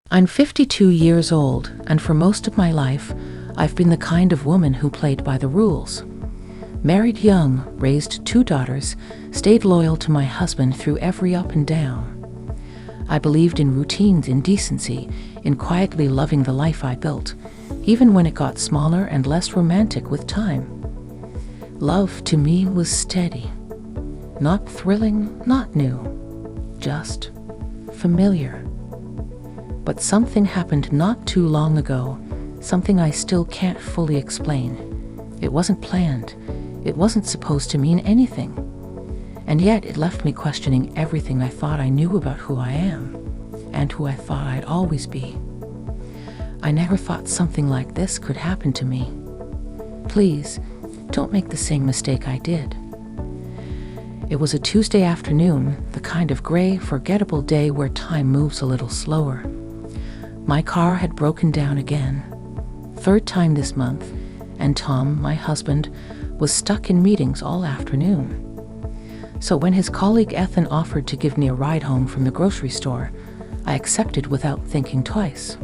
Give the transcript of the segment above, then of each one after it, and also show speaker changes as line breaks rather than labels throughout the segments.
I'm 52 years old, and for most of my life, I've been the kind of woman who played by the rules. Married young, raised 2 daughters, stayed loyal to my husband through every up and down. I believed in routines, in decency, in quietly loving the life I built, even when it got smaller and less romantic with time. Love to me was steady. Not thrilling, not new, just familiar. But something happened not too long ago, something I still can't fully explain. It wasn't planned. It wasn't supposed to mean anything. And yet it left me questioning everything I thought I knew about who I am, and who I thought I'd always be. I never thought something like this could happen to me. Please, don't make the same mistake I did. It was a Tuesday afternoon, the kind of gray, forgettable day where time moves a little slower. My car had broken down again, 3rd time this month, and Tom, my husband, was stuck in meetings all afternoon. So when his colleague Ethan offered to give me a ride home from the grocery store, I accepted without thinking twice.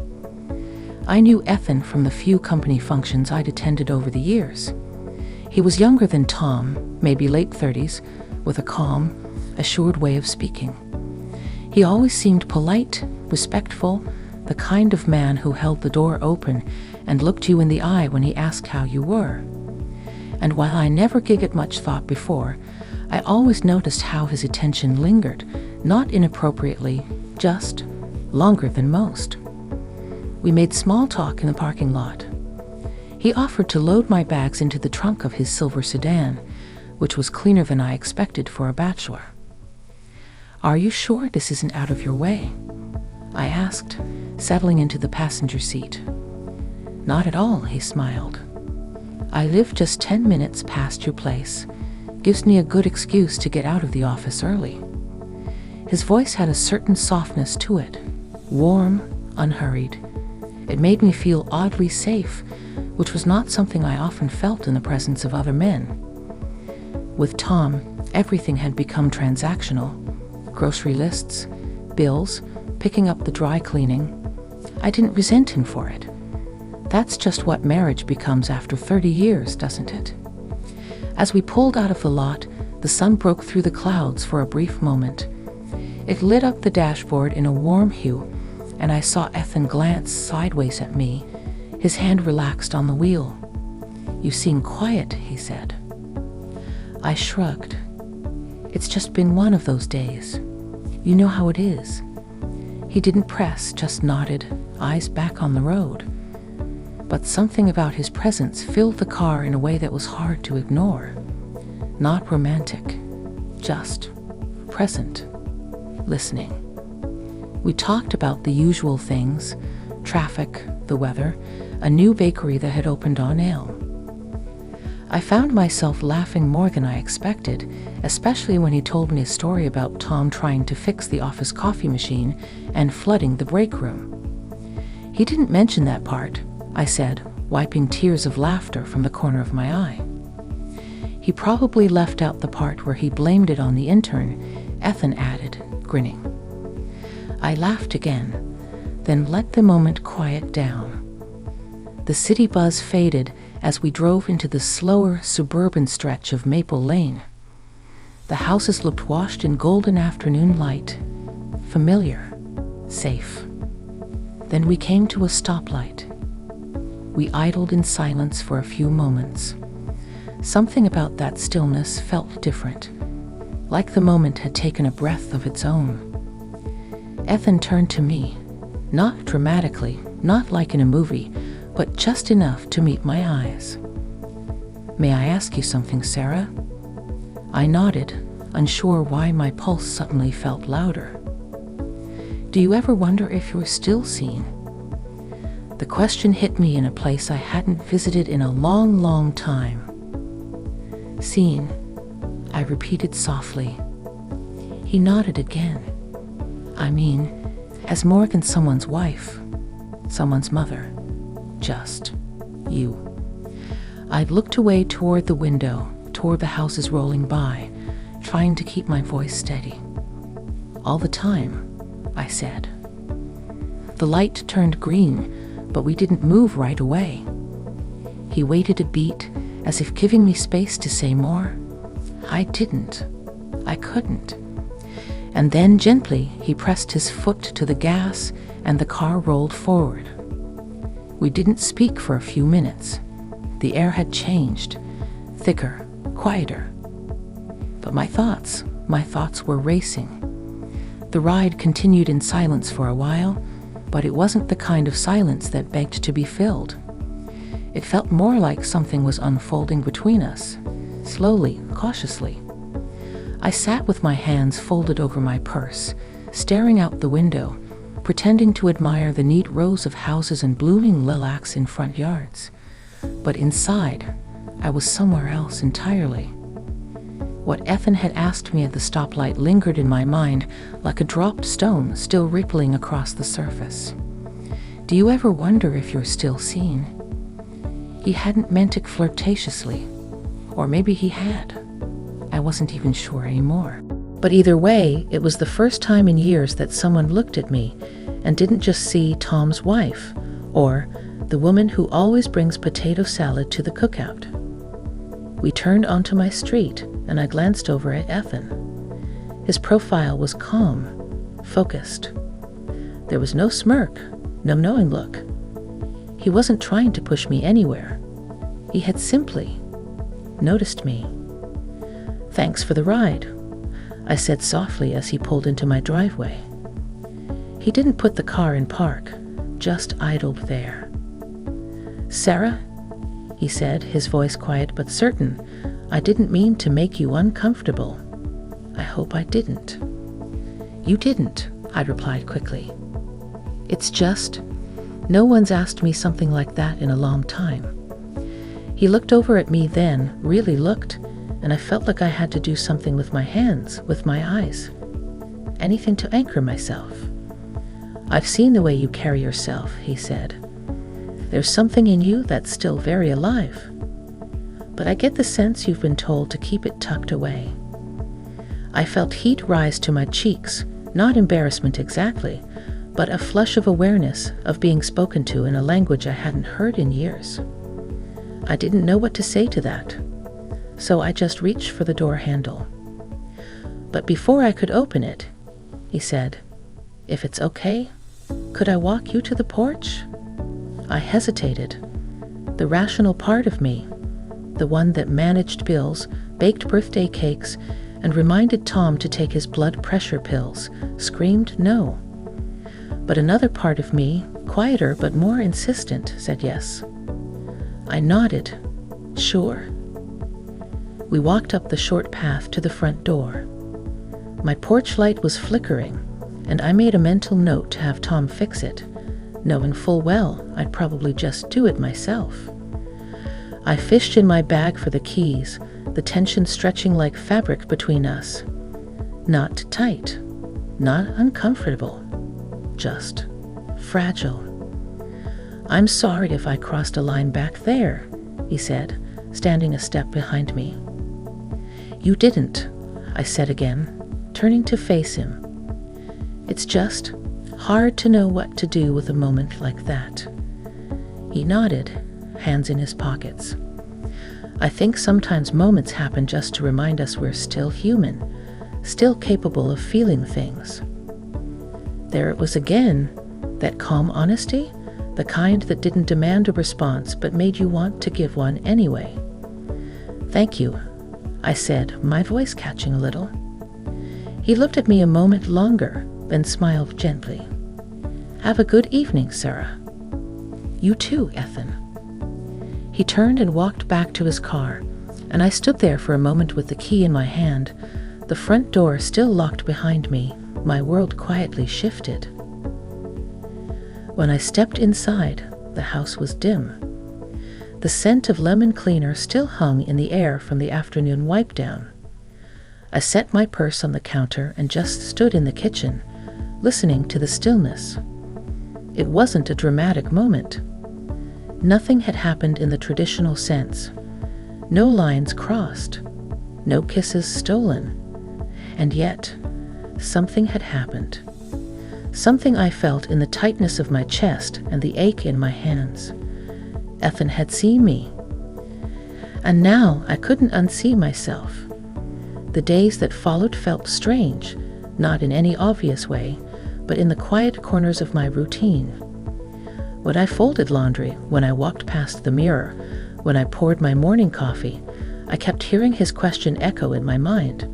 I knew Ethan from the few company functions I'd attended over the years. He was younger than Tom, maybe late 30s, with a calm, assured way of speaking. He always seemed polite, respectful, the kind of man who held the door open and looked you in the eye when he asked how you were. And while I never gave it much thought before, I always noticed how his attention lingered, not inappropriately, just longer than most. We made small talk in the parking lot. He offered to load my bags into the trunk of his silver sedan, which was cleaner than I expected for a bachelor. "Are you sure this isn't out of your way?" I asked, settling into the passenger seat. "Not at all," he smiled. "I live just 10 minutes past your place. Gives me a good excuse to get out of the office early." His voice had a certain softness to it, warm, unhurried. It made me feel oddly safe, which was not something I often felt in the presence of other men. With Tom, everything had become transactional. Grocery lists, bills, picking up the dry cleaning. I didn't resent him for it. That's just what marriage becomes after 30 years, doesn't it? As we pulled out of the lot, the sun broke through the clouds for a brief moment. It lit up the dashboard in a warm hue, and I saw Ethan glance sideways at me, his hand relaxed on the wheel. "You seem quiet," he said. I shrugged. "It's just been one of those days. You know how it is." He didn't press, just nodded, eyes back on the road. But something about his presence filled the car in a way that was hard to ignore. Not romantic, just present, listening. We talked about the usual things: traffic, the weather, a new bakery that had opened on Elm. I found myself laughing more than I expected, especially when he told me a story about Tom trying to fix the office coffee machine and flooding the break room. "He didn't mention that part," I said, wiping tears of laughter from the corner of my eye. "He probably left out the part where he blamed it on the intern," Ethan added, grinning. I laughed again, then let the moment quiet down. The city buzz faded as we drove into the slower suburban stretch of Maple Lane. The houses looked washed in golden afternoon light, familiar, safe. Then we came to a stoplight. We idled in silence for a few moments. Something about that stillness felt different, like the moment had taken a breath of its own. Ethan turned to me, not dramatically, not like in a movie, but just enough to meet my eyes. "May I ask you something, Sarah?" I nodded, unsure why my pulse suddenly felt louder. "Do you ever wonder if you're still seen?" The question hit me in a place I hadn't visited in a long, long time. "Seen," I repeated softly. He nodded again. "I mean, as more than someone's wife, someone's mother. Just you." I looked away toward the window, toward the houses rolling by, trying to keep my voice steady. "All the time," I said. The light turned green, but we didn't move right away. He waited a beat, as if giving me space to say more. I didn't. I couldn't. And then gently he pressed his foot to the gas and the car rolled forward. We didn't speak for a few minutes. The air had changed, thicker, quieter. But my thoughts were racing. The ride continued in silence for a while, but it wasn't the kind of silence that begged to be filled. It felt more like something was unfolding between us, slowly, cautiously. I sat with my hands folded over my purse, staring out the window, pretending to admire the neat rows of houses and blooming lilacs in front yards. But inside, I was somewhere else entirely. What Ethan had asked me at the stoplight lingered in my mind like a dropped stone still rippling across the surface. Do you ever wonder if you're still seen? He hadn't meant it flirtatiously, or maybe he had. I wasn't even sure anymore. But either way, it was the first time in years that someone looked at me and didn't just see Tom's wife, or the woman who always brings potato salad to the cookout. We turned onto my street, and I glanced over at Ethan. His profile was calm, focused. There was no smirk, no knowing look. He wasn't trying to push me anywhere. He had simply noticed me. "Thanks for the ride," I said softly as he pulled into my driveway. He didn't put the car in park, just idled there. "Sarah," he said, his voice quiet but certain, "I didn't mean to make you uncomfortable. I hope I didn't." "You didn't," I replied quickly. "It's just, no one's asked me something like that in a long time." He looked over at me then, really looked, and I felt like I had to do something with my hands, with my eyes. Anything to anchor myself. "I've seen the way you carry yourself," he said. "There's something in you that's still very alive. But I get the sense you've been told to keep it tucked away." I felt heat rise to my cheeks, not embarrassment exactly, but a flush of awareness of being spoken to in a language I hadn't heard in years. I didn't know what to say to that, so I just reached for the door handle. But before I could open it, he said, "If it's okay, could I walk you to the porch?" I hesitated. The rational part of me, the one that managed bills, baked birthday cakes, and reminded Tom to take his blood pressure pills, screamed no. But another part of me, quieter but more insistent, said yes. I nodded. Sure. We walked up the short path to the front door. My porch light was flickering, and I made a mental note to have Tom fix it, knowing full well I'd probably just do it myself. I fished in my bag for the keys, the tension stretching like fabric between us. Not tight, not uncomfortable, just fragile. "I'm sorry if I crossed a line back there," he said, standing a step behind me. "You didn't," I said again, turning to face him. It's just hard to know what to do with a moment like that. He nodded, hands in his pockets. I think sometimes moments happen just to remind us we're still human, still capable of feeling things. There it was again, that calm honesty, the kind that didn't demand a response but made you want to give one anyway. "Thank you," I said, my voice catching a little. He looked at me a moment longer, then smiled gently. "Have a good evening, Sarah." "You too, Ethan." He turned and walked back to his car, and I stood there for a moment with the key in my hand, the front door still locked behind me. My world quietly shifted. When I stepped inside, the house was dim. The scent of lemon cleaner still hung in the air from the afternoon wipe down. I set my purse on the counter and just stood in the kitchen, listening to the stillness. It wasn't a dramatic moment. Nothing had happened in the traditional sense. No lines crossed, no kisses stolen. And yet, something had happened. something I felt in the tightness of my chest and the ache in my hands. Ethan had seen me. And now I couldn't unsee myself. The days that followed felt strange, not in any obvious way, but in the quiet corners of my routine. When I folded laundry, when I walked past the mirror, when I poured my morning coffee, I kept hearing his question echo in my mind.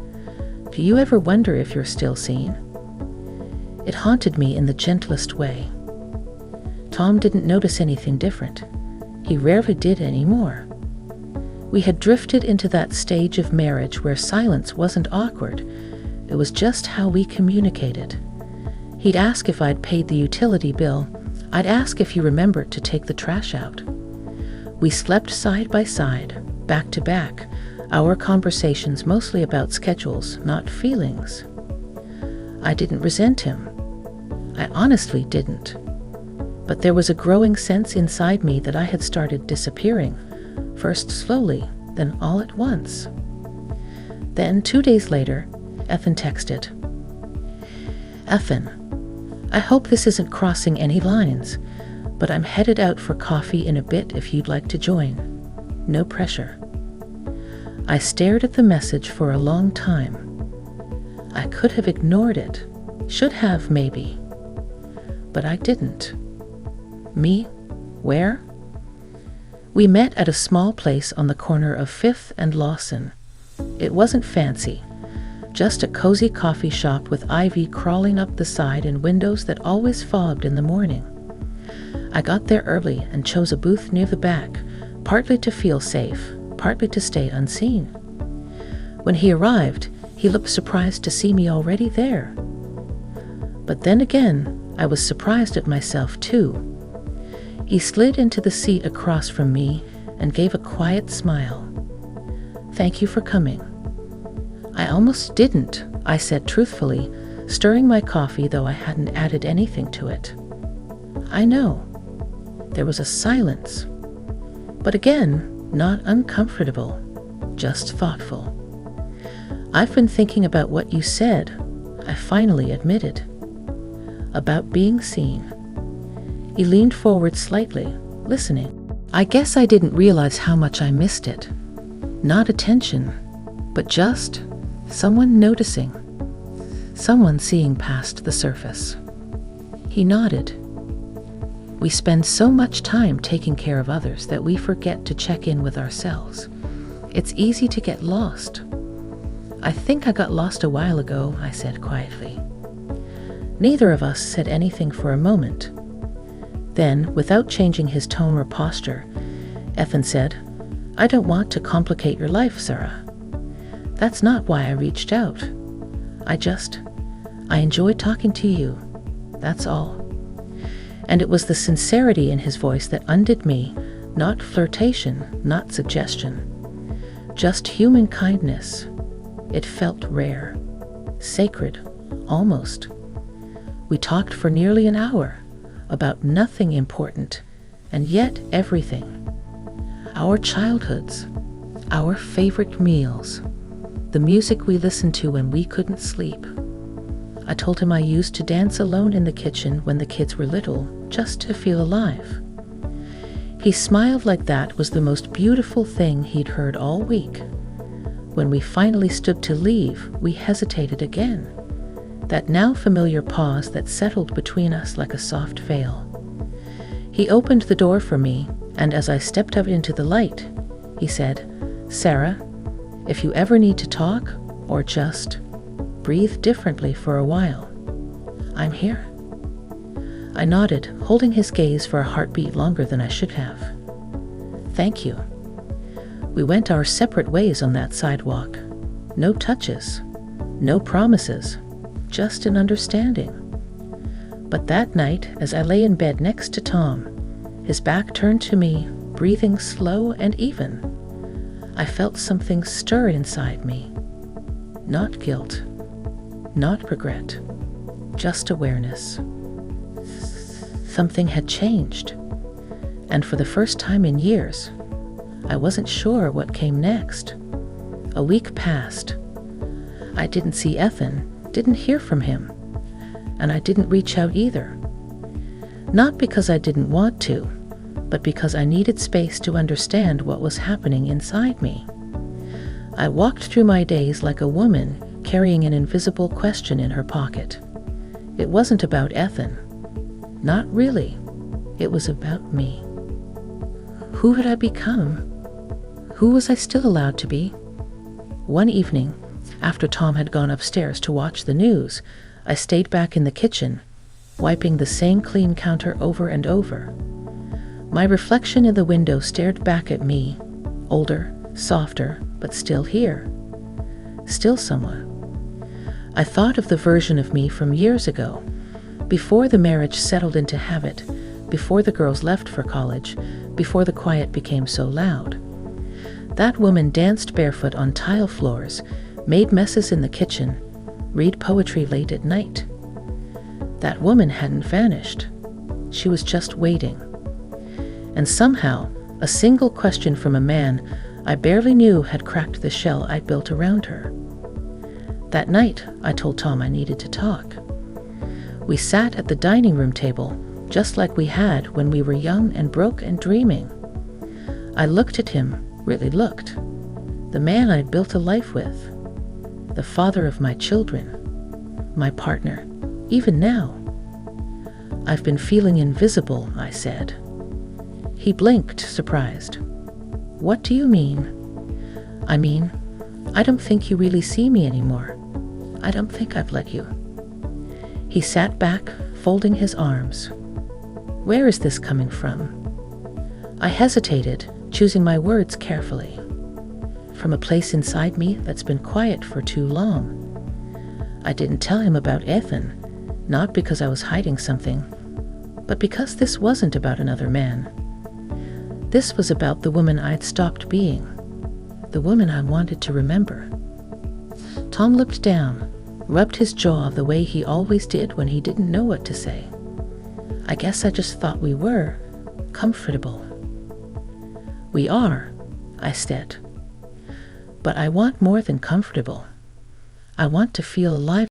Do you ever wonder if you're still seen? It haunted me in the gentlest way. Tom didn't notice anything different. He rarely did anymore. We had drifted into that stage of marriage where silence wasn't awkward. It was just how we communicated. He'd ask if I'd paid the utility bill. I'd ask if he remembered to take the trash out. We slept side by side, back to back, our conversations mostly about schedules, not feelings. I didn't resent him. I honestly didn't. But there was a growing sense inside me that I had started disappearing, first slowly, then all at once. Then, 2 days later, Ethan texted. Ethan, I hope this isn't crossing any lines, but I'm headed out for coffee in a bit if you'd like to join. No pressure. I stared at the message for a long time. I could have ignored it. Should have, maybe. But I didn't. Me? Where? We met at a small place on the corner of 5th and Lawson. It wasn't fancy. Just a cozy coffee shop with ivy crawling up the side and windows that always fogged in the morning. I got there early and chose a booth near the back, partly to feel safe, partly to stay unseen. When he arrived, he looked surprised to see me already there. But then again, I was surprised at myself too. He slid into the seat across from me and gave a quiet smile. Thank you for coming. I almost didn't, I said truthfully, stirring my coffee though I hadn't added anything to it. I know. There was a silence. But again, not uncomfortable, just thoughtful. I've been thinking about what you said, I finally admitted. About being seen. He leaned forward slightly, listening. I guess I didn't realize how much I missed it. Not attention, but just someone noticing. Someone seeing past the surface. He nodded. We spend so much time taking care of others that we forget to check in with ourselves. It's easy to get lost. I think I got lost a while ago, I said quietly. Neither of us said anything for a moment. Then, without changing his tone or posture, Ethan said, I don't want to complicate your life, Sarah. That's not why I reached out. I enjoy talking to you. That's all. And it was the sincerity in his voice that undid me, not flirtation, not suggestion. Just human kindness. It felt rare, sacred, almost. We talked for nearly an hour, about nothing important, and yet everything. Our childhoods, our favorite meals, the music we listened to when we couldn't sleep. I told him I used to dance alone in the kitchen when the kids were little, just to feel alive. He smiled like that was the most beautiful thing he'd heard all week. When we finally stood to leave, we hesitated again. That now familiar pause that settled between us like a soft veil. He opened the door for me, and as I stepped out into the light, he said, Sarah, if you ever need to talk, or just breathe differently for a while, I'm here. I nodded, holding his gaze for a heartbeat longer than I should have. Thank you. We went our separate ways on that sidewalk. No touches, no promises, just an understanding. But that night, as I lay in bed next to Tom, his back turned to me, breathing slow and even, I felt something stir inside me. Not guilt, not regret, just awareness. Something had changed, and for the first time in years, I wasn't sure what came next. A week passed. I didn't see Ethan, didn't hear from him. and I didn't reach out either. Not because I didn't want to, but because I needed space to understand what was happening inside me. I walked through my days like a woman carrying an invisible question in her pocket. It wasn't about Ethan. Not really. It was about me. Who had I become? Who was I still allowed to be? One evening, after Tom had gone upstairs to watch the news, I stayed back in the kitchen, wiping the same clean counter over and over. My reflection in the window stared back at me, older, softer, but still here. Still someone. I thought of the version of me from years ago, before the marriage settled into habit, before the girls left for college, before the quiet became so loud. That woman danced barefoot on tile floors, made messes in the kitchen, read poetry late at night. That woman hadn't vanished. She was just waiting. And somehow, a single question from a man I barely knew had cracked the shell I'd built around her. That night, I told Tom I needed to talk. We sat at the dining room table, just like we had when we were young and broke and dreaming. I looked at him, really looked. The man I'd built a life with. The father of my children. My partner, even now. I've been feeling invisible, I said. He blinked, surprised. What do you mean? I mean, I don't think you really see me anymore. I don't think I've let you. He sat back, folding his arms. Where is this coming from? I hesitated, choosing my words carefully. From a place inside me that's been quiet for too long. I didn't tell him about Ethan, not because I was hiding something, but because this wasn't about another man. This was about the woman I'd stopped being, the woman I wanted to remember. Tom looked down, rubbed his jaw the way he always did when he didn't know what to say. I guess I just thought we were comfortable. We are, I said. But I want more than comfortable. I want to feel alive.